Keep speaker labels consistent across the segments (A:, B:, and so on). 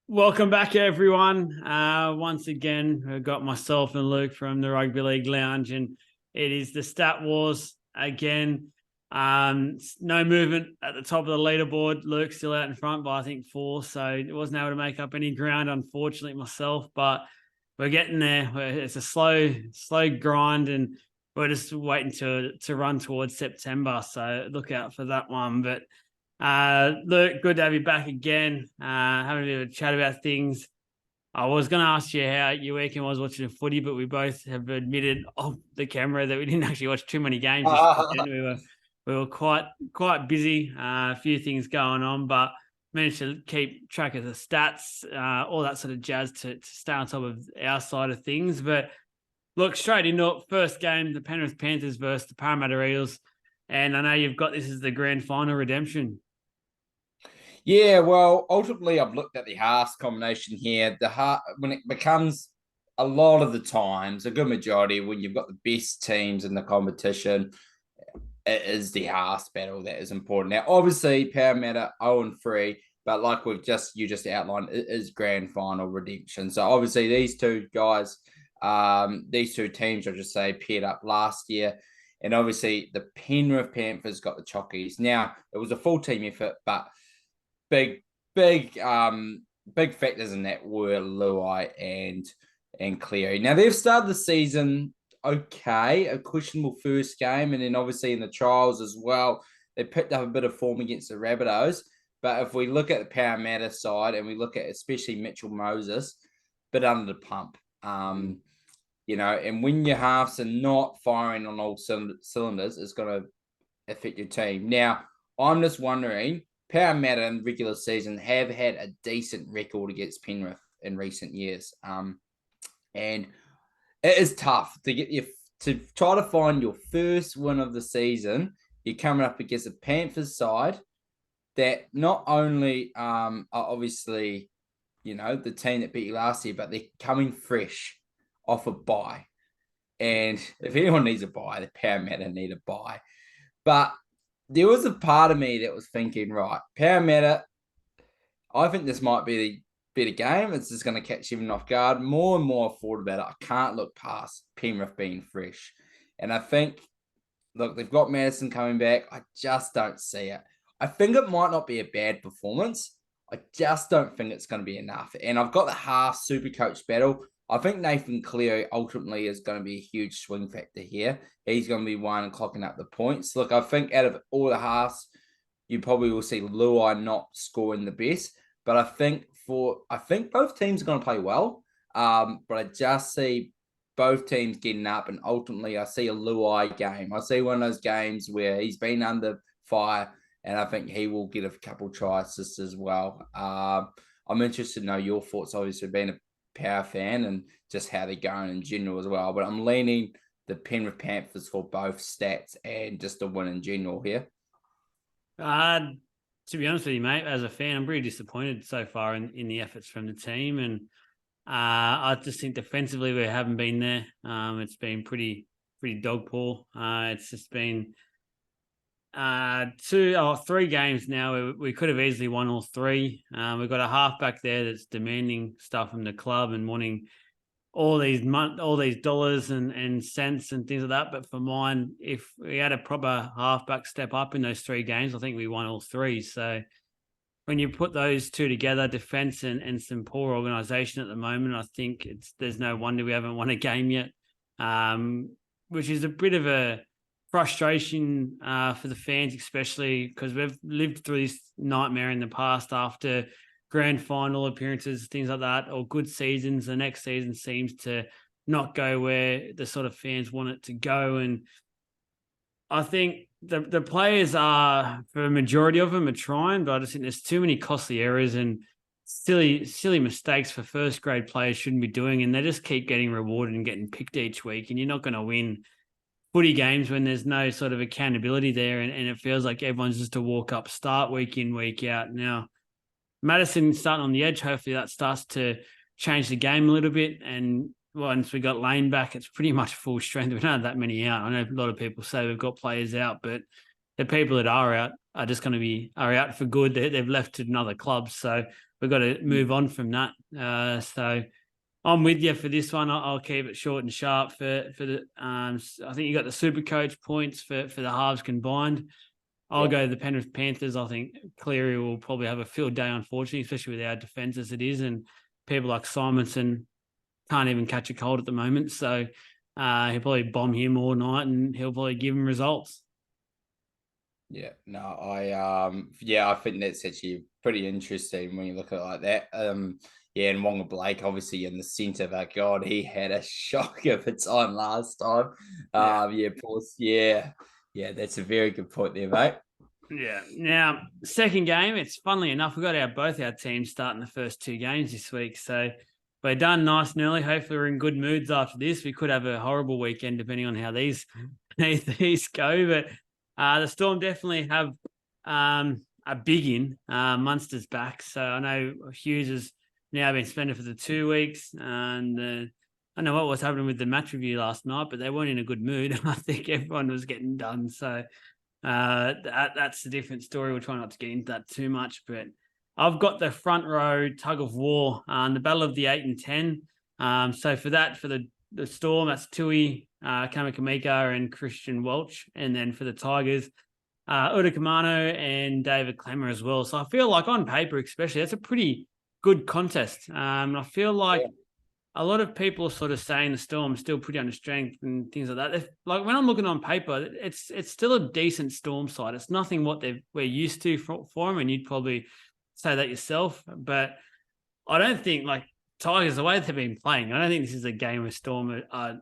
A: Welcome back, everyone. Once again, I've got myself and Luke from the Rugby League Lounge, and it is the Stat Wars again. No movement at the top of the leaderboard. Luke's still out in front by, I think, 4, so it wasn't able to make up any ground, unfortunately, myself, but we're getting there. It's a slow grind, and we're just waiting to run towards September, so look out for that one. But Luke, good to have you back again. Having a bit of a chat about things. I was going to ask you how your weekend was watching the footy, but we both have admitted off the camera that we didn't actually watch too many games this weekend. We were quite busy. A few things going on, but managed to keep track of the stats, all that sort of jazz to stay on top of our side of things. But look, straight into it. First game, the Penrith Panthers versus the Parramatta Eels. And I know you've got this as the grand final redemption.
B: Yeah, well, ultimately, I've looked at the halves combination here. When it becomes a lot of the times, a good majority, when you've got the best teams in the competition, it is the halves battle that is important. Now, obviously, Parramatta 0-3, but like you just outlined, it is grand final redemption. So obviously, these two guys, these two teams, I'll just say, paired up last year. And obviously, the Penrith Panthers got the Chockies. Now, it was a full team effort, but big factors in that were LOI and Cleary. Now they've started the season okay, a questionable first game, and then obviously in the trials as well, they picked up a bit of form against the Rabbitohs. But if we look at the Parramatta side and we look at especially Mitchell Moses, bit under the pump. And when your halves are not firing on all cylinders, it's going to affect your team. Now, I'm just wondering, Parramatta in the regular season have had a decent record against Penrith in recent years. And it is tough to try to find your first win of the season. You're coming up against a Panthers side that not only are obviously, the team that beat you last year, but they're coming fresh off a bye. And if anyone needs a bye, the Parramatta need a bye. But there was a part of me that was thinking, right, Parramatta, I think this might be the better game. It's just going to catch everyone off guard. More and more I thought about it. I can't look past Penrith being fresh. And I think, look, they've got Madison coming back. I just don't see it. I think it might not be a bad performance. I just don't think it's going to be enough. And I've got the half super coach battle. I think Nathan Cleary ultimately is going to be a huge swing factor here. He's going to be one and clocking up the points. Look, I think out of all the halves, you probably will see LOI not scoring the best. But I think both teams are going to play well. But I just see both teams getting up, and ultimately I see a LOI game. I see one of those games where he's been under fire, and I think he will get a couple try assists as well. I'm interested to know your thoughts, obviously, being a Power fan and just how they're going in general as well. But I'm leaning the Penrith Panthers for both stats and just a win in general here.
A: To be honest with you, mate, as a fan, I'm pretty disappointed so far in the efforts from the team. And I just think defensively we haven't been there. It's been pretty dog poor. It's just been 3 games now. We could have easily won all 3. We've got a halfback there that's demanding stuff from the club and wanting all these dollars and cents and things like that. But for mine, if we had a proper halfback step up in those 3 games, I think we won all 3. So when you put those two together, defense and some poor organisation at the moment, I think there's no wonder we haven't won a game yet, which is a bit of a frustration for the fans, especially because we've lived through this nightmare in the past after grand final appearances, things like that, or good seasons. The next season seems to not go where the sort of fans want it to go. And I think the players are, for a majority of them, are trying, but I just think there's too many costly errors and silly mistakes for first grade players shouldn't be doing. And they just keep getting rewarded and getting picked each week. And you're not going to win footy games when there's no sort of accountability there. And it feels like everyone's just a walk up start week in, week out. Now, Madison starting on the edge, hopefully that starts to change the game a little bit. And once we got Lane back, it's pretty much full strength. We don't have that many out. I know a lot of people say we've got players out, but the people that are out are just going to are out for good. They've left to another club, so we've got to move on from that. So I'm with you for this one. I'll keep it short and sharp for the. I think you got the Super Coach points for the halves combined. I'll go the Penrith Panthers. I think Cleary will probably have a field day, unfortunately, especially with our defence as it is, and people like Simonson can't even catch a cold at the moment. So he'll probably bomb him all night, and he'll probably give him results.
B: Yeah, no, I think that's actually pretty interesting when you look at it like that. Yeah, and Wonga Blake, obviously in the centre, but God, he had a shock of a time last time. Yeah, that's a very good point there, mate.
A: Yeah. Now, second game, it's funnily enough, we've got both our teams starting the first 2 games this week. So we're done nice and early. Hopefully we're in good moods after this. We could have a horrible weekend depending on how these go. But the Storm definitely have a big in. Munster's back. So I know Hughes has now been suspended for the 2 weeks. And I don't know what was happening with the match review last night, but they weren't in a good mood. I think everyone was getting done. So that's a different story. We'll try not to get into that too much, but I've got the front row tug of war the battle of the 8 and 10. So for the Storm, that's Tui, Kamakamika and Christian Welch. And then for the Tigers, Uda Kamano and David Clemmer as well. So I feel like on paper, especially, that's a pretty good contest. I feel like a lot of people are sort of saying the Storm still pretty under strength and things like that. Like when I'm looking on paper, it's still a decent Storm side. It's nothing what we're used to for them, and you'd probably say that yourself. But I don't think like Tigers, the way they've been playing, I don't think this is a game where Storm are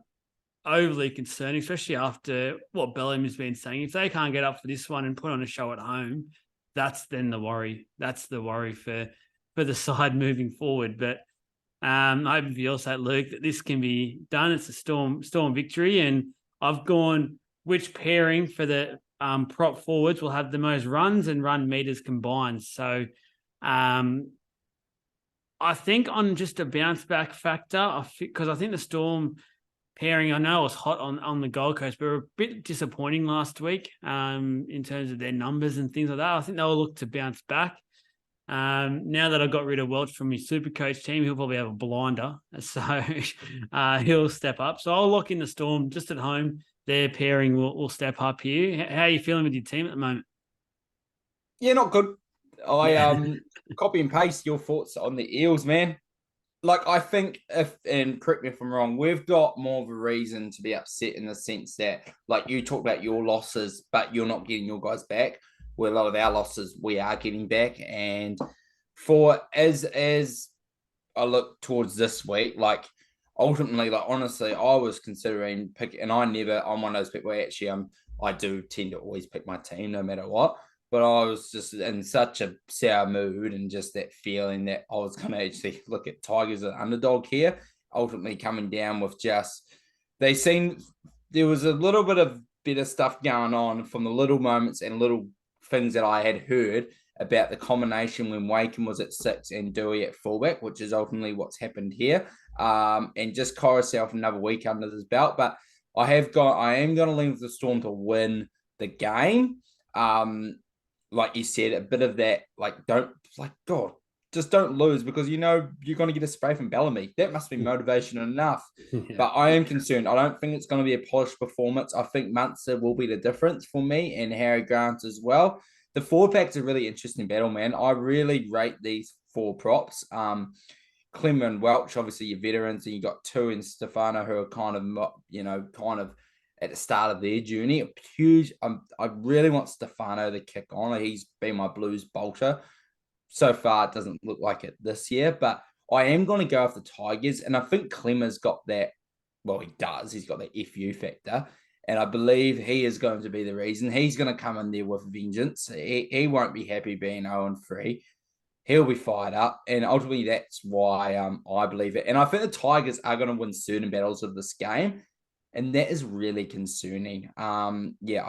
A: overly concerned, especially after what Bellamy's been saying. If they can't get up for this one and put on a show at home, that's then the worry. That's the worry for the side moving forward. But I hope you also, Luke, that this can be done. It's a Storm victory, and I've gone which pairing for the prop forwards will have the most runs and run meters combined. So I think on just a bounce back factor, because I think the Storm pairing, I know it was hot on the Gold Coast, but were a bit disappointing last week in terms of their numbers and things like that. I think they'll look to bounce back. Now that I got rid of Welch from his Super Coach team, he'll probably have a blinder, so he'll step up. So I'll lock in the Storm just at home. Their pairing will step up here. How are you feeling with your team at the moment?
B: Yeah, not good. I copy and paste your thoughts on the Eels, man. Like I think and correct me if I'm wrong, we've got more of a reason to be upset in the sense that, like you talked about your losses, but you're not getting your guys back. Where a lot of our losses we are getting back, and for as I look towards this week, like ultimately, like honestly, I was considering pick, and I'm one of those people where actually I do tend to always pick my team no matter what. But I was just in such a sour mood and just that feeling that I was going to actually look at Tigers as an underdog here. Ultimately, coming down with there was a little bit of better stuff going on from the little moments and little things that I had heard about the combination when Wakem was at 6 and Dewey at fullback, which is ultimately what's happened here. And just Coruscant another week under his belt. But I am going to lean with the Storm to win the game. Like you said, a bit of that, just don't lose, because you know you're going to get a spray from Bellamy. That must be motivation enough. Yeah. But I am concerned. I don't think it's going to be a polished performance. I think Munster will be the difference for me, and Harry Grant as well. The 4-pack's a really interesting battle, man. I really rate these 4 props. Clemmer and Welch, obviously your veterans, and you got Tui and Stefano who are kind of at the start of their journey. Huge. I really want Stefano to kick on. He's been my Blues bolter. So far, it doesn't look like it this year, but I am going to go with the Tigers, and I think Clemmer's got that. Well, he does. He's got the FU factor, and I believe he is going to be the reason. He's going to come in there with vengeance. He won't be happy being 0-3. He'll be fired up, and ultimately that's why I believe it. And I think the Tigers are going to win certain battles of this game, and that is really concerning. I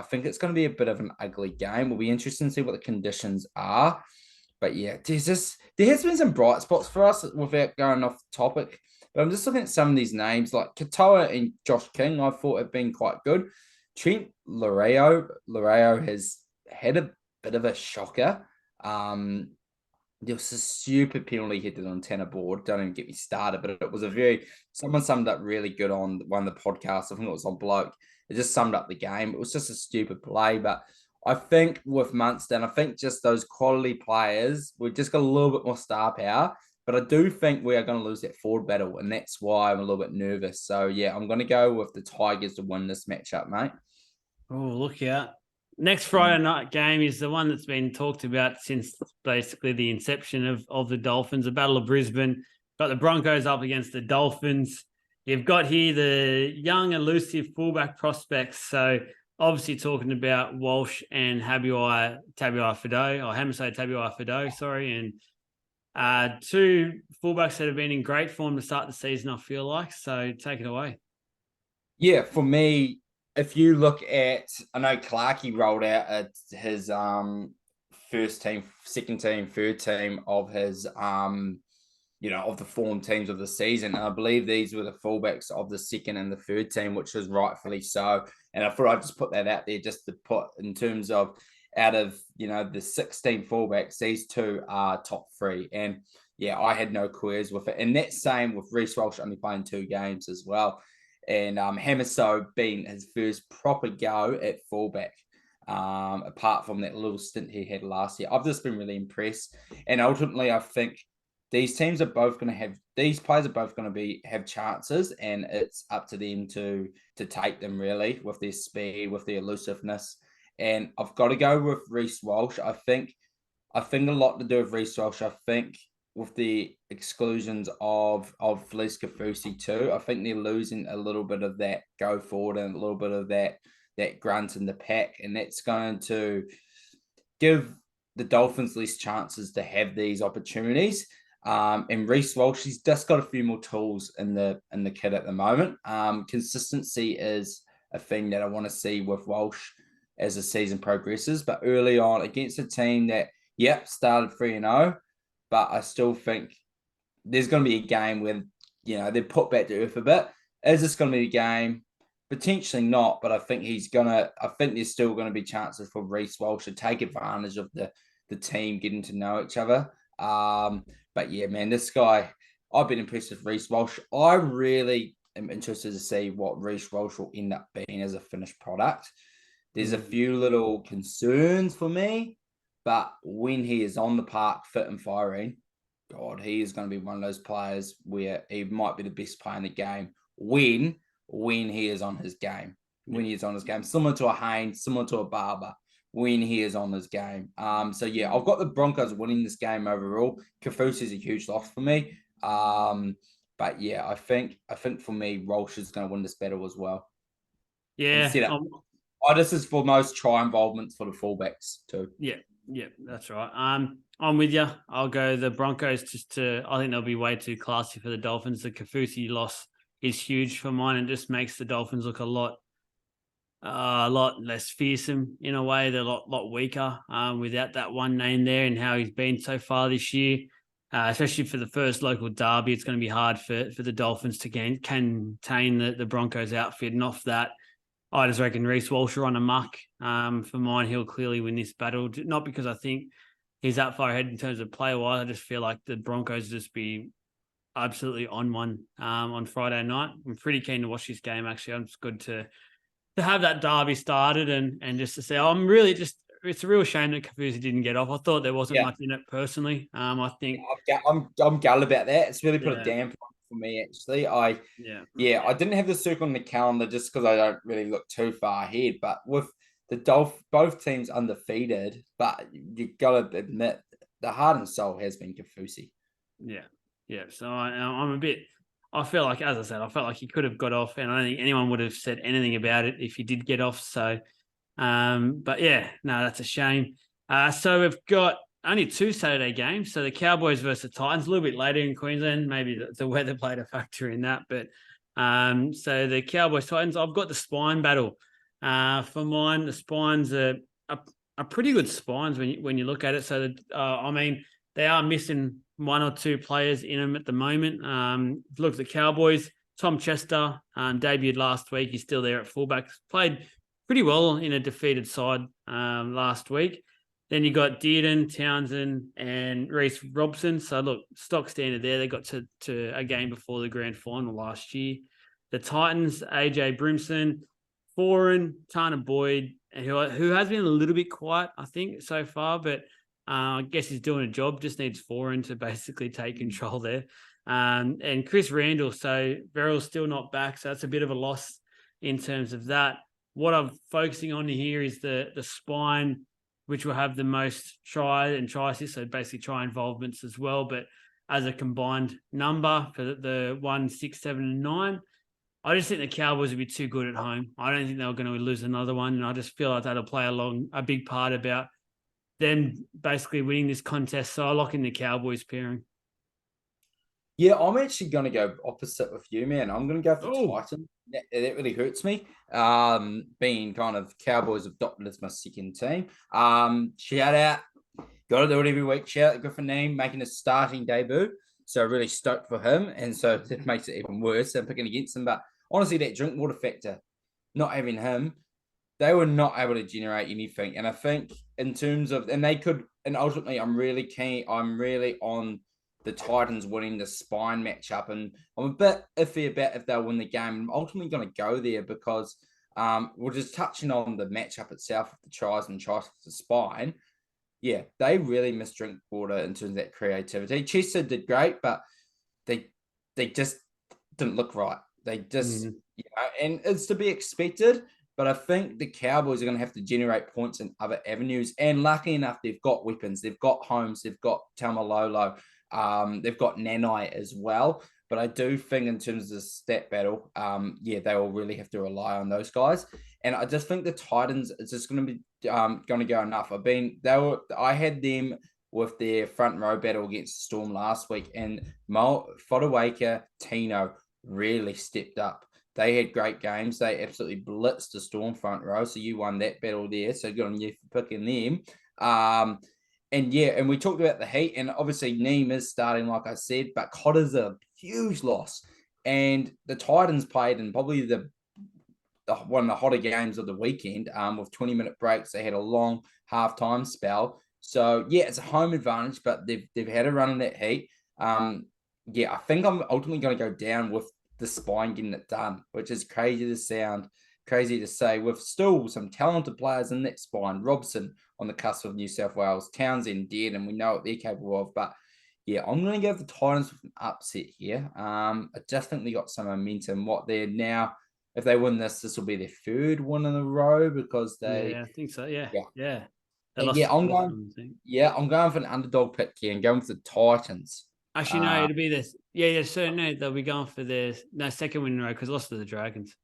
B: think it's going to be a bit of an ugly game. We'll be interested to see what the conditions are. But yeah, there has been some bright spots for us without going off the topic. But I'm just looking at some of these names, like Katoa and Josh King, I thought have been quite good. Trent Lario has had a bit of a shocker. There was a stupid penalty he did on Tanner Board. Don't even get me started, but it was someone summed up really good on one of the podcasts. I think it was on Bloke. It just summed up the game. It was just a stupid play, but I think with Munster, and I think just those quality players, we've just got a little bit more star power. But I do think we are going to lose that forward battle, and that's why I'm a little bit nervous. So, yeah, I'm going to go with the Tigers to win this matchup, mate.
A: Oh, look out. Next Friday night game is the one that's been talked about since basically the inception of the Dolphins, the Battle of Brisbane. Got the Broncos up against the Dolphins. You've got here the young, elusive fullback prospects. So obviously talking about Walsh and Tabuai Fidow, or Hamiso Tabuai Fidow, sorry. And two fullbacks that have been in great form to start the season, I feel like. So take it away.
B: Yeah, for me, if you look at, I know Clarkey rolled out his first team, second team, third team of his of the form teams of the season. And I believe these were the fullbacks of the second and the third team, which was rightfully so. And I thought I'd just put that out there just to put in terms of out of the 16 fullbacks, these two are top three. And yeah, I had no queries with it. And that's same with Reece Walsh only playing 2 games as well. And Hamiso being his first proper go at fullback, apart from that little stint he had last year. I've just been really impressed. And ultimately, I think these players are both going to have chances, and it's up to them to take them really with their speed, with their elusiveness. And I've got to go with Reece Walsh. I think a lot to do with Reece Walsh. I think with the exclusions of Felice Kafusi too, I think they're losing a little bit of that go forward and a little bit of that grunt in the pack, and that's going to give the Dolphins less chances to have these opportunities. And Reece Walsh, he's just got a few more tools in the kit at the moment. Consistency is a thing that I want to see with Walsh as the season progresses. But early on, against a team that started 3-0, but I still think there's going to be a game where they're put back to earth a bit. Is this going to be a game? Potentially not, but I think there's still going to be chances for Reece Walsh to take advantage of the team getting to know each other. But yeah, man, this guy, I've been impressed with Reece Walsh. I really am interested to see what Reece Walsh will end up being as a finished product. There's a few little concerns for me, but when he is on the park, fit and firing, God, he is going to be one of those players where he might be the best player in the game when he is on his game. When he is on his game, similar to a Haynes, similar to a Barber, when he is on his game. So yeah, I've got the Broncos winning this game overall. Kafusi is a huge loss for me. But yeah, I think for me, Walsh is going to win this battle as well.
A: Yeah.
B: This is for most try involvements for the fullbacks too.
A: Yeah, that's right. I'm with you. I'll go the Broncos I think they'll be way too classy for the Dolphins. The Kafusi loss is huge for mine and just makes the Dolphins look a lot less fearsome in a way. They're a lot weaker without that one name there and how he's been so far this year. Especially for the first local derby, it's going to be hard for the Dolphins to contain the Broncos outfit. And off that, I just reckon Reece Walsh will run amok. For mine, he'll clearly win this battle. Not because I think he's that far ahead in terms of player-wise. I just feel like the Broncos just be absolutely on one on Friday night. I'm pretty keen to watch this game, actually. I'm just good to have that derby started and just to say, I'm really just, it's a real shame that Kafusi didn't get off. I thought there wasn't much in it personally. I think
B: I'm gutted about that. It's really put a damper on for me, actually. I didn't have the circle on the calendar just because I don't really look too far ahead. But with the both teams undefeated, but you got to admit the heart and soul has been Kafusi.
A: Yeah. So I'm a bit. I feel like, as I said, I felt like he could have got off, and I don't think anyone would have said anything about it if he did get off. So, but yeah, no, that's a shame. So we've got only 2 Saturday games. So the Cowboys versus the Titans, a little bit later in Queensland. Maybe the weather played a factor in that. But so the Cowboys Titans, I've got the spine battle. For mine, the spines are pretty good spines when you look at it. So I mean, they are missing 1 or 2 players in them at the moment. Look at the Cowboys. Tom Chester debuted last week. He's still there at fullback. Played pretty well in a defeated side last week. Then you got Dearden, Townsend, and Reece Robson. So look, stock standard there. They got to a game before the grand final last year. The Titans, AJ Brimson, Foran, Tana Boyd, who has been a little bit quiet, I think, so far, but I guess he's doing a job. Just needs Foran to basically take control there. And Chris Randall. So Verrill's still not back, so that's a bit of a loss in terms of that. What I'm focusing on here is the spine, which will have the most try and try assists, so basically try involvements as well. But as a combined number for the 1, 6, 7, and 9, I just think the Cowboys would be too good at home. I don't think they were going to lose another one, and I just feel like that'll play a big part about them basically winning this contest. So I lock in the Cowboys pairing.
B: Yeah, I'm actually going to go opposite with you, man. I'm going to go for Titans. That really hurts me. Being kind of Cowboys adopted as my second team. Shout out. Got to do it every week. Shout out Griffin Neame making a starting debut. So really stoked for him. And so it makes it even worse. I'm picking against him. But honestly, that Drinkwater factor, not having him, they were not able to generate anything. And I think in terms of, and they could, and ultimately I'm really on the Titans winning the spine matchup. And I'm a bit iffy about if they'll win the game. I'm ultimately going to go there because we're just touching on the matchup itself with the tries and tries with the spine. Yeah, they really missed Drinkwater in terms of that creativity. Chester did great, but they just didn't look right. They just, and it's to be expected. But I think the Cowboys are going to have to generate points in other avenues. And lucky enough, they've got weapons. They've got Holmes. They've got Tamalolo. They've got Nanai as well. But I do think in terms of the stat battle, they will really have to rely on those guys. And I just think the Titans is just going to be going to go enough. I had them with their front row battle against Storm last week, and Fodawaker, Tino really stepped up. They had great games. They absolutely blitzed the Storm front row. So you won that battle there. So good on you for picking them. And we talked about the Heat, and obviously Neame is starting, like I said, but Cotter's a huge loss. And the Titans played in probably one of the hotter games of the weekend with 20-minute breaks. They had a long halftime spell. So, yeah, it's a home advantage, but they've had a run in that Heat. I think I'm ultimately going to go down with the spine getting it done, which is crazy to say, with still some talented players in that spine. Robson on the cusp of New South Wales, Townsend dead, and we know what they're capable of. But yeah, I'm going to go with the Titans with an upset here. I just think they got some momentum. What they're now, if they win this will be their third win in a row because
A: I think so. Yeah.
B: I'm going for an underdog pick here and going for the Titans.
A: Actually, no, it'll be this. No, they'll be going for their second win in a row because lost to the Dragons.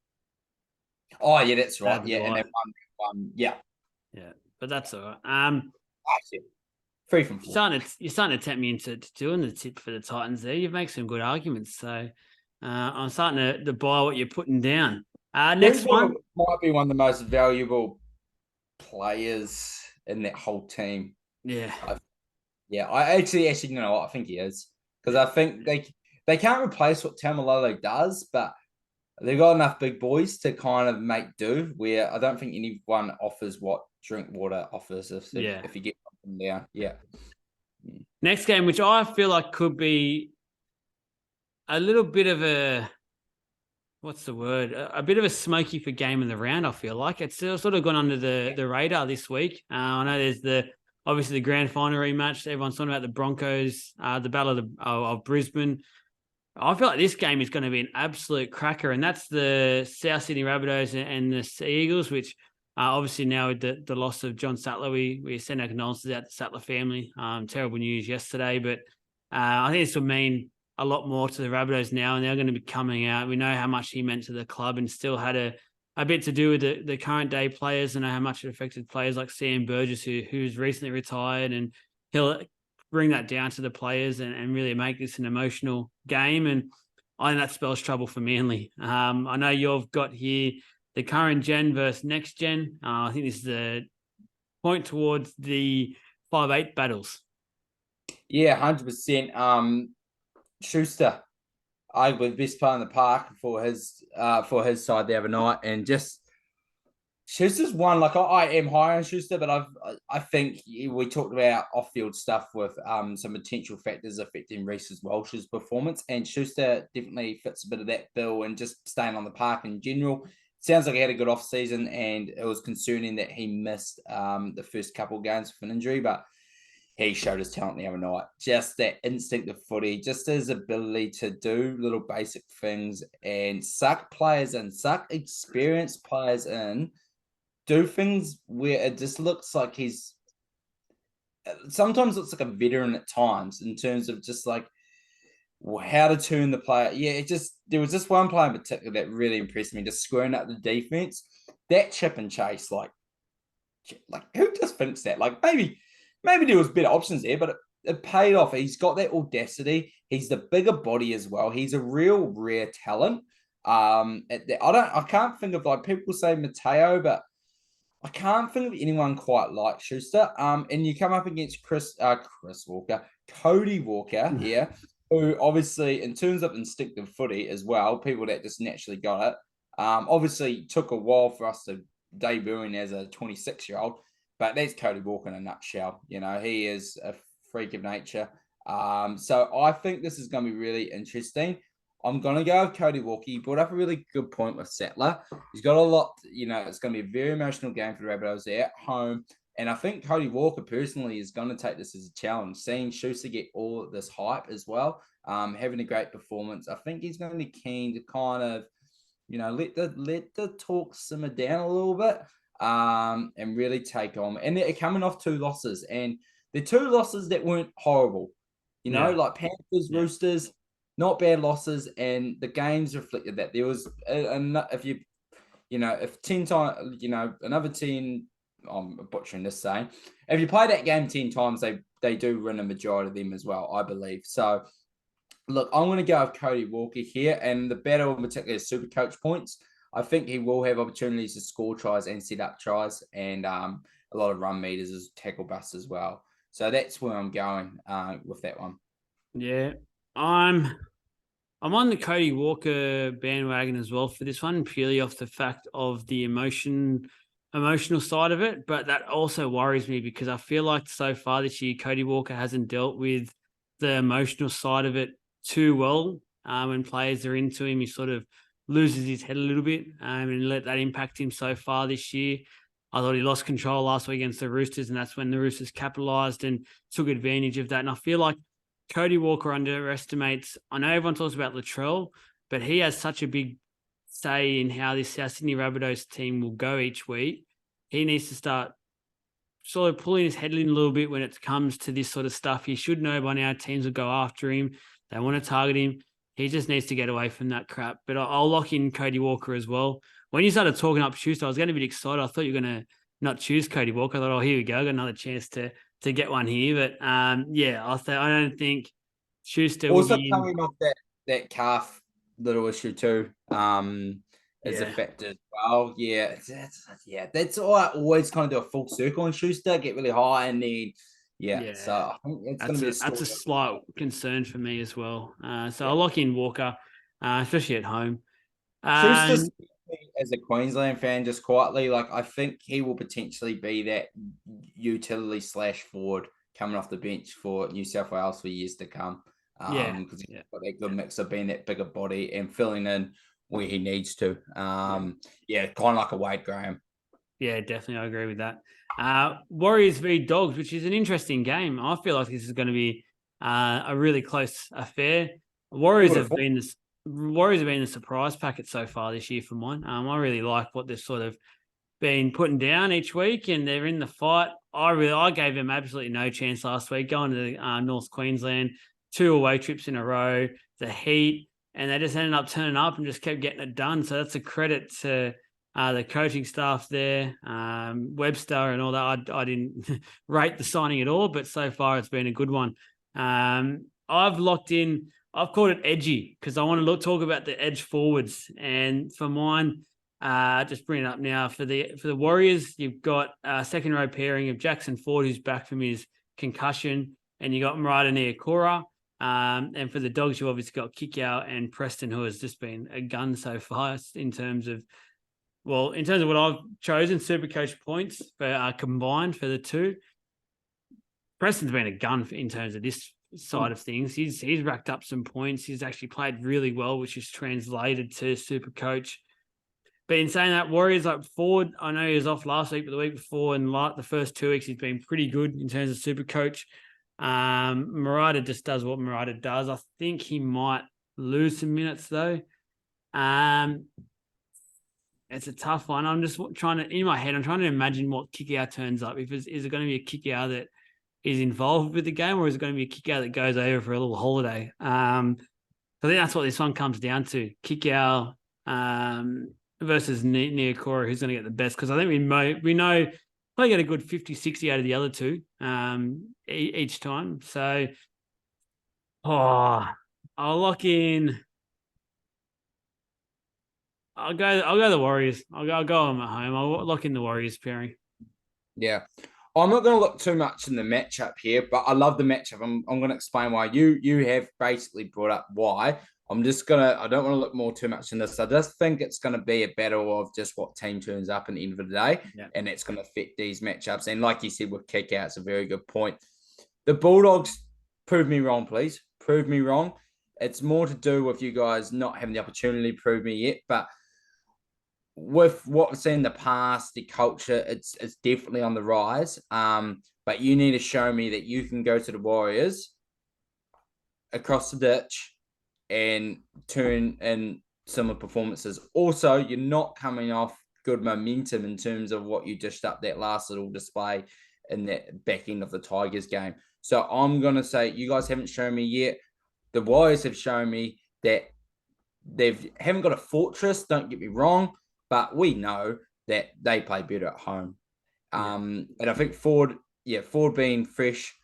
B: Oh, yeah, that's right. Yeah, and they won. Yeah.
A: Yeah, but that's all right.
B: Actually, 3 from 4.
A: You're starting to tempt me into doing the tip for the Titans there. You make some good arguments. So I'm starting to buy what you're putting down. Next one.
B: Might be one of the most valuable players in that whole team.
A: Yeah.
B: I actually, you know what? I think he is. Because I think they can't replace what Tamalolo does, but they've got enough big boys to kind of make do, where I don't think anyone offers what Drinkwater offers if you get them down. Yeah.
A: Next game, which I feel like could be a little bit of a, what's the word? A bit of a smoky for game of the round, I feel like. It's sort of gone under the radar this week. I know there's obviously the grand final rematch. Everyone's talking about the Broncos, the Battle of Brisbane. I feel like this game is going to be an absolute cracker, and that's the South Sydney Rabbitohs and the Sea Eagles, which obviously now with the loss of John Sattler, we send our condolences out to the Sattler family. Terrible news yesterday, but I think this will mean a lot more to the Rabbitohs now, and they're going to be coming out. We know how much he meant to the club and still had a bit to do with the current day players, and know how much it affected players like Sam Burgess, who's recently retired, and he'll bring that down to the players and really make this an emotional game. And I think that spells trouble for Manly. I know you've got here the current gen versus next gen. I think this is a point towards the 5-8 battles.
B: Yeah, 100%. Schuster, arguably the best player in the park for his side the other night, and just Schuster's one. Like I am high on Schuster, but I think we talked about off-field stuff with some potential factors affecting Reece Walsh's performance, and Schuster definitely fits a bit of that bill. And just staying on the park in general, sounds like he had a good off season, and it was concerning that he missed the first couple of games with an injury, but he showed his talent the other night. Just that instinct of footy, just his ability to do little basic things and suck players in, suck experienced players in, do things where it just looks like he's sometimes looks like a veteran at times in terms of just like how to turn the player. Yeah, it just there was this one player in particular that really impressed me, just squaring up the defense. That chip and chase, like who just thinks that? Like maybe there was better options there, but it paid off. He's got that audacity. He's the bigger body as well. He's a real rare talent. I can't think of, like, people say Mateo, but I can't think of anyone quite like Schuster. And you come up against Chris Walker, Cody Walker here, who obviously, in terms of instinctive footy as well, people that just naturally got it. Obviously took a while for us to debut him as a 26-year-old, but that's Cody Walker in a nutshell. You know, he is a freak of nature. So I think this is going to be really interesting. I'm going to go with Cody Walker. He brought up a really good point with Sattler. He's got a lot, it's going to be a very emotional game for the Rabbitohs. They're at home. And I think Cody Walker personally is going to take this as a challenge. Seeing Schuster get all of this hype as well, having a great performance. I think he's going to be keen to kind of, let the talk simmer down a little bit, and really take on. And they're coming off 2 losses. And they're 2 losses that weren't horrible. Like Panthers, Roosters, not bad losses, and the games reflected that. There was if 10 times, another 10, I'm butchering this saying, if you play that game 10 times, they do win a majority of them as well, I believe. So, look, I'm going to go with Cody Walker here, and the battle in particular is super coach points. I think he will have opportunities to score tries and set up tries, and a lot of run meters as tackle busts as well. So that's where I'm going with that one.
A: Yeah, I'm on the Cody Walker bandwagon as well for this one, purely off the fact of the emotional side of it. But that also worries me because I feel like so far this year, Cody Walker hasn't dealt with the emotional side of it too well. When players are into him, he sort of loses his head a little bit, and let that impact him so far this year. I thought he lost control last week against the Roosters, and that's when the Roosters capitalised and took advantage of that. And I feel like Cody Walker underestimates. I know everyone talks about Latrell, but he has such a big say in how this South Sydney Rabbitohs team will go each week. He needs to start sort of pulling his head in a little bit when it comes to this sort of stuff. He should know by now teams will go after him. They want to target him. He just needs to get away from that crap. But I'll lock in Cody Walker as well. When you started talking up Schuster, I was getting a bit excited. I thought you were going to not choose Cody Walker. I thought, oh, here we go. I got another chance to get one here. But I don't think Schuster
B: also
A: will be
B: coming off that calf little issue too, as a factor as well. Yeah, that's all. I always kind of do a full circle on Schuster, get really high, and then so I think it's going to be
A: that's a slight concern for me as well. So I'll lock in Walker, especially at home.
B: Schuster, as a Queensland fan, just quietly, like, I think he will potentially be that utility / forward coming off the bench for New South Wales for years to come. Because he's got that good mix of being that bigger body and filling in where he needs to. Kind of like a Wade Graham.
A: Yeah, definitely. I agree with that. Warriors v Dogs, which is an interesting game. I feel like this is going to be a really close affair. Warriors have been the surprise packet so far this year for mine. I really like what they've sort of been putting down each week, and they're in the fight. I gave them absolutely no chance last week going to North Queensland, 2 away trips in a row, the heat, and they just ended up turning up and just kept getting it done. So that's a credit to the coaching staff there, Webster and all that. I didn't rate the signing at all, but so far it's been a good one. I've called it edgy because I want to talk about the edge forwards. And for mine, just bring it up now. For the Warriors, you've got a second row pairing of Jackson Ford, who's back from his concussion, and you got Marata Niokora. And for the Dogs, you've obviously got Kikau and Preston, who has just been a gun so far in terms of well, in terms of what I've chosen, Supercoach points for combined for the two, Preston's been a gun in terms of this side of things. He's racked up some points. He's actually played really well, which is translated to Supercoach. But in saying that, Warriors like Ford, I know he was off last week, but the week before and like the first 2 weeks, he's been pretty good in terms of Supercoach. Murata just does what Murata does. I think he might lose some minutes though. It's a tough one. I'm just trying to, in my head, I'm trying to imagine what kick out turns up. Is it going to be a kick out that is involved with the game, or is it going to be a kick out that goes over for a little holiday? So I think that's what this one comes down to. Kick out versus Niokora, who's going to get the best? Because I think we know they get a good 50, 60 out of the other two each time. So I'll lock in. I'll go the Warriors. I'll go them at home. I'll lock in the Warriors pairing.
B: Yeah. I'm not going to look too much in the matchup here, but I love the matchup. I'm going to explain why. You have basically brought up why. I don't want to look more too much in this. I just think it's going to be a battle of just what team turns up at the end of the day, and it's going to affect these matchups. And like you said, with kick out, it's a very good point. The Bulldogs, prove me wrong, please. Prove me wrong. It's more to do with you guys not having the opportunity to prove me yet, but with what we've seen in the past, the culture, it's definitely on the rise. But you need to show me that you can go to the Warriors across the ditch and turn in similar performances. Also, you're not coming off good momentum in terms of what you dished up that last little display in that back end of the Tigers game. So I'm going to say you guys haven't shown me yet. The Warriors have shown me that they haven't got a fortress, don't get me wrong, but we know that they play better at home. And I think Ford being fresh,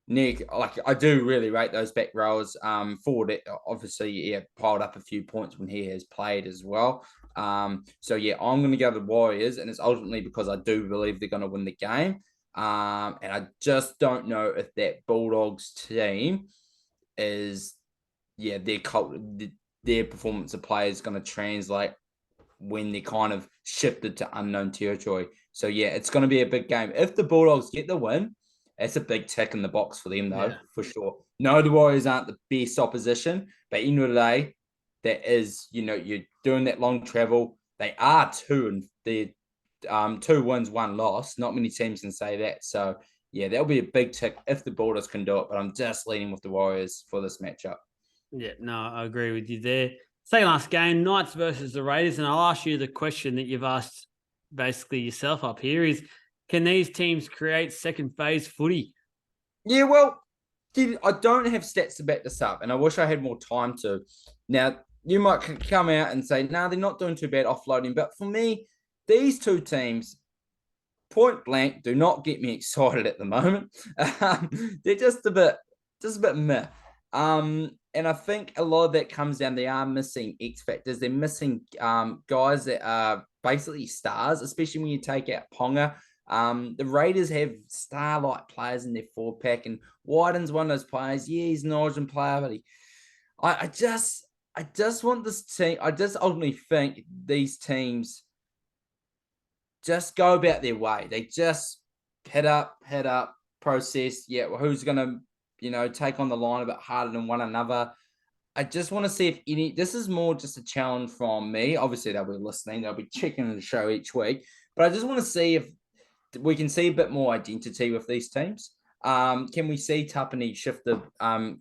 B: Nick, like I do really rate those back rows. Ford obviously piled up a few points when he has played as well. So I'm going to go to the Warriors, and it's ultimately because I do believe they're going to win the game. And I just don't know if that Bulldogs team is, their performance of play is going to translate when they kind of shifted to unknown territory. So it's going to be a big game. If the Bulldogs get the win, that's a big tick in the box for them, though, for sure. No, the Warriors aren't the best opposition, but in the day, that is, you're doing that long travel. They are they're 2 wins, 1 loss. Not many teams can say that. So, that'll be a big tick if the Bulldogs can do it. But I'm just leaning with the Warriors for this matchup.
A: Yeah, no, I agree with you there. Second last game, Knights versus the Raiders. And I'll ask you the question that you've asked basically yourself up here is, can these teams create second phase footy?
B: Yeah, well, I don't have stats to back this up, and I wish I had more time to. Now, you might come out and say, no, they're not doing too bad offloading. But for me, these two teams, point blank, do not get me excited at the moment. They're just a bit meh. And I think a lot of that comes down, they are missing X factors. They're missing guys that are basically stars, especially when you take out Ponga. The Raiders have star-like players in their forward pack, and Wyden's one of those players. Yeah, he's an origin player, but I just want this team. I just ultimately think these teams just go about their way. They just head up, process. Yeah, well, who's gonna take on the line a bit harder than one another. I just want to see if this is more just a challenge from me. Obviously, they'll be listening. They'll be checking the show each week. But I just want to see if we can see a bit more identity with these teams. Can we see Tapani shift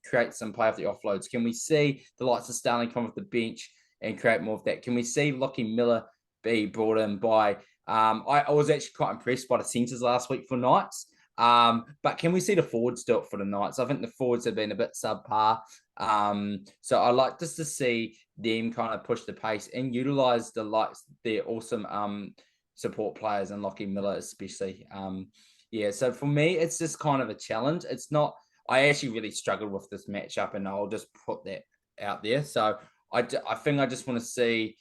B: create some play off the offloads? Can we see the likes of Starling come off the bench and create more of that? Can we see Lockie Miller be brought in by... I was actually quite impressed by the centres last week for Knights. But can we see the forwards do it for the Knights? I think the forwards have been a bit subpar. So I like just to see them kind of push the pace and utilize their awesome support players and Lockie Miller especially. So for me, it's just kind of a challenge. It's not. I actually really struggled with this matchup, and I'll just put that out there. So I think I just want to see,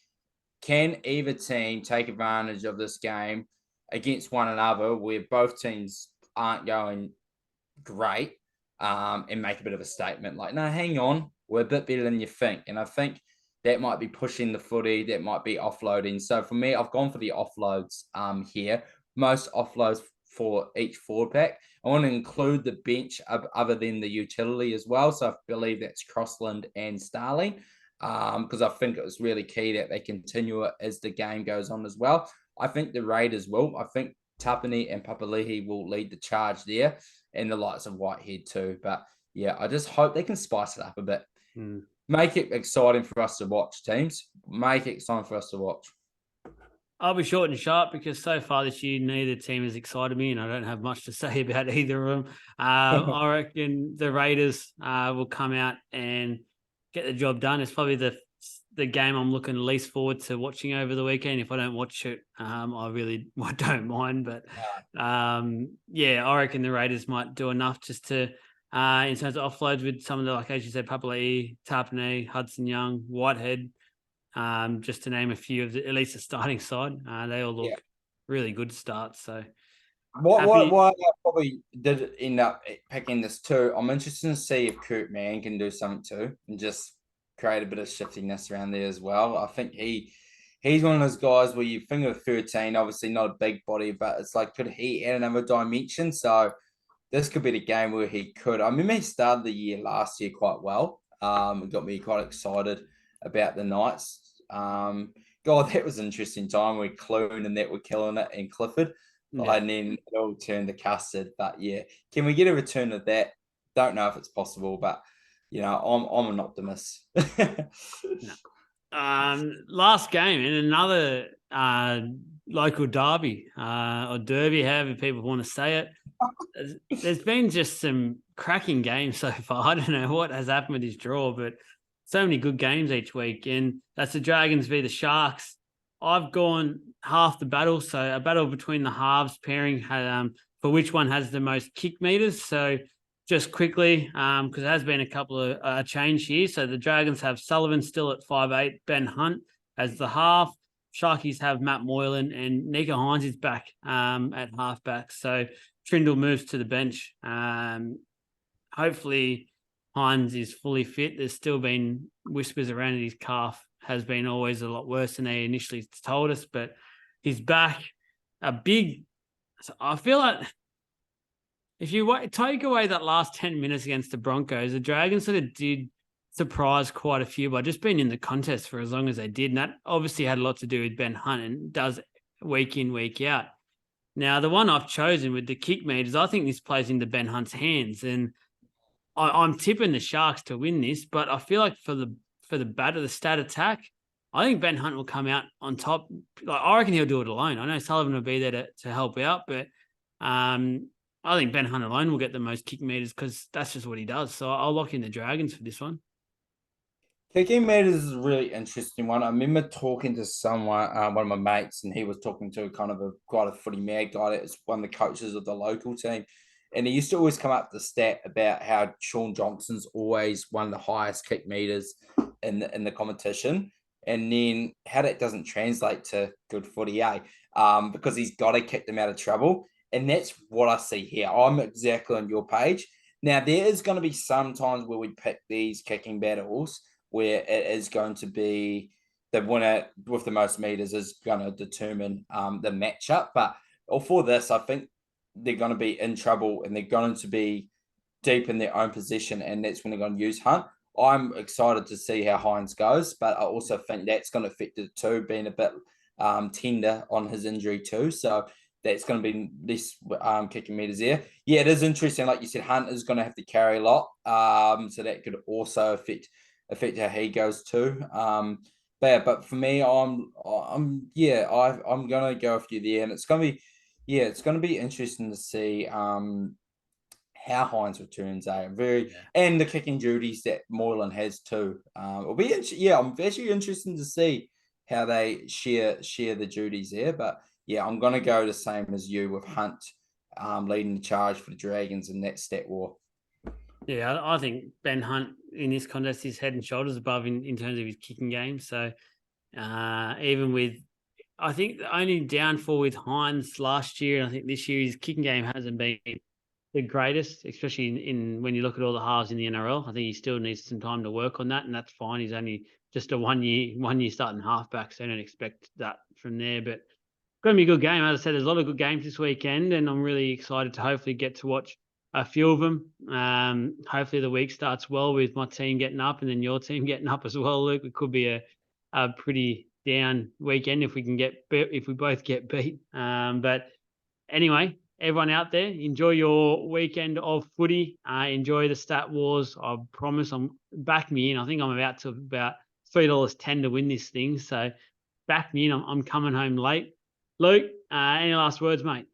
B: can either team take advantage of this game against one another where both teams aren't going great, and make a bit of a statement like, no, hang on, we're a bit better than you think. And I think that might be pushing the footy, that might be offloading. So for me, I've gone for the offloads here. Most offloads for each forward pack. I want to include the bench other than the utility as well. So I believe that's Crossland and Starling, because I think it was really key that they continue it as the game goes on as well. I think the Raiders will. I think Tapani and Papali'i will lead the charge there, and the likes of Whitehead too. But yeah, I just hope they can spice it up a bit. Make it exciting for us to watch, teams. Make it exciting for us to watch.
A: I'll be short and sharp because so far this year, neither team has excited me, and I don't have much to say about either of them. I reckon the Raiders will come out and get the job done. It's probably the game I'm looking least forward to watching over the weekend. If I don't watch it, I don't mind. But yeah, I reckon the Raiders might do enough just to, in terms of offloads with some of the, like as you said, Papali'i, Tapane, Hudson Young, Whitehead. Just to name a few of at least the starting side. They all look really good starts. So
B: why I probably did end up picking this too. I'm interested to see if Kurt Mann can do something too and just create a bit of shiftiness around there as well. I think he's one of those guys where you think of 13, obviously not a big body, but it's like, could he add another dimension? So this could be the game where he could. I remember he started the year last year quite well. It got me quite excited about the Knights. God, that was an interesting time where Clune and that were killing it, and Clifford.
A: yeah.
B: And then it all turned to custard. But yeah, can we get a return of that? Don't know if it's possible, but I'm an optimist.
A: Last game in another local derby or derby, however people want to say it. There's been just some cracking games so far. I don't know what has happened with this draw, but so many good games each week. And that's the Dragons v the Sharks. I've gone half the battle, so a battle between the halves pairing for which one has the most kick meters. So just quickly, because there has been a couple of change here. So the Dragons have Sullivan still at 5'8", Ben Hunt as the half. Sharkies have Matt Moylan, and Nico Hines is back at halfback. So Trindle moves to the bench. Hopefully Hines is fully fit. There's still been whispers around that his calf has been always a lot worse than they initially told us, but he's back. I feel like if you take away that last 10 minutes against the Broncos, the Dragons sort of did surprise quite a few by just being in the contest for as long as they did. And that obviously had a lot to do with Ben Hunt and does week in, week out. Now, the one I've chosen with the kick meters, I think this plays into Ben Hunt's hands. And I'm tipping the Sharks to win this, but I feel like for the stat attack, I think Ben Hunt will come out on top. Like, I reckon he'll do it alone. I know Sullivan will be there to help out, but I think Ben Hunt alone will get the most kick meters because that's just what he does. So I'll lock in the Dragons for this one.
B: Kicking meters is a really interesting one. I remember talking to someone, one of my mates, and he was talking to quite a footy mad guy that was one of the coaches of the local team. And he used to always come up with the stat about how Sean Johnson's always one of the highest kick meters in the competition. And then how that doesn't translate to good footy, because he's got to kick them out of trouble. And that's what I see here. I'm exactly on your page. Now, there is going to be some times where we pick these kicking battles where it is going to be the winner with the most meters is going to determine the matchup. But for this, I think they're going to be in trouble and they're going to be deep in their own position, and that's when they're going to use Hunt. I'm excited to see how Hines goes, but I also think that's going to affect it too, being a bit tender on his injury too. So that's going to be this kicking meters there. Yeah, it is interesting. Like you said, Hunt is going to have to carry a lot. So that could also affect how he goes too. But for me, I'm going to go with you there, and it's going to be interesting to see how Hines returns. And the kicking duties that Moylan has too. I'm actually interested to see how they share the duties there. But yeah, I'm going to go the same as you with Hunt leading the charge for the Dragons in that stat war.
A: Yeah, I think Ben Hunt in this contest is head and shoulders above in terms of his kicking game. So even with, I think the only downfall with Hines last year, I think this year his kicking game hasn't been the greatest, especially in when you look at all the halves in the NRL. I think he still needs some time to work on that, and that's fine. He's only just a one year starting halfback, so I don't expect that from there. But going to be a good game. As I said, there's a lot of good games this weekend, and I'm really excited to hopefully get to watch a few of them. Hopefully the week starts well with my team getting up and then your team getting up as well, Luke. It could be a pretty down weekend if we both get beat. But anyway, everyone out there, enjoy your weekend of footy. Enjoy the stat wars. I promise I'm back me in. I think I'm about $3.10 to win this thing. So back me in. I'm coming home late. Luke, any last words, mate?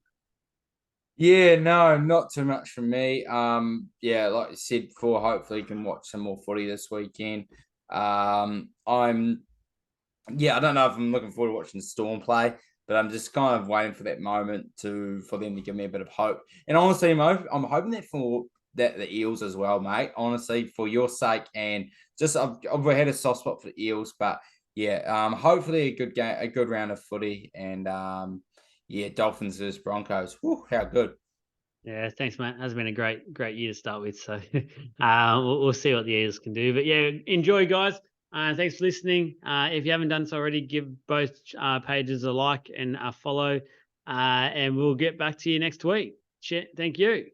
B: Yeah, no, not too much from me. Yeah, like you said before, hopefully you can watch some more footy this weekend. Yeah, I don't know if I'm looking forward to watching Storm play, but I'm just kind of waiting for that moment for them to give me a bit of hope. And honestly, I'm hoping that for the Eels as well, mate. Honestly, for your sake, and just I've had a soft spot for the Eels, but yeah, hopefully a good game, a good round of footy, and yeah, Dolphins versus Broncos. Whew, how good.
A: Yeah, thanks, mate. Has been a great year to start with. So we'll see what the Eagles can do. But yeah, enjoy, guys. Thanks for listening. If you haven't done so already, give both pages a like and a follow. And we'll get back to you next week. Thank you.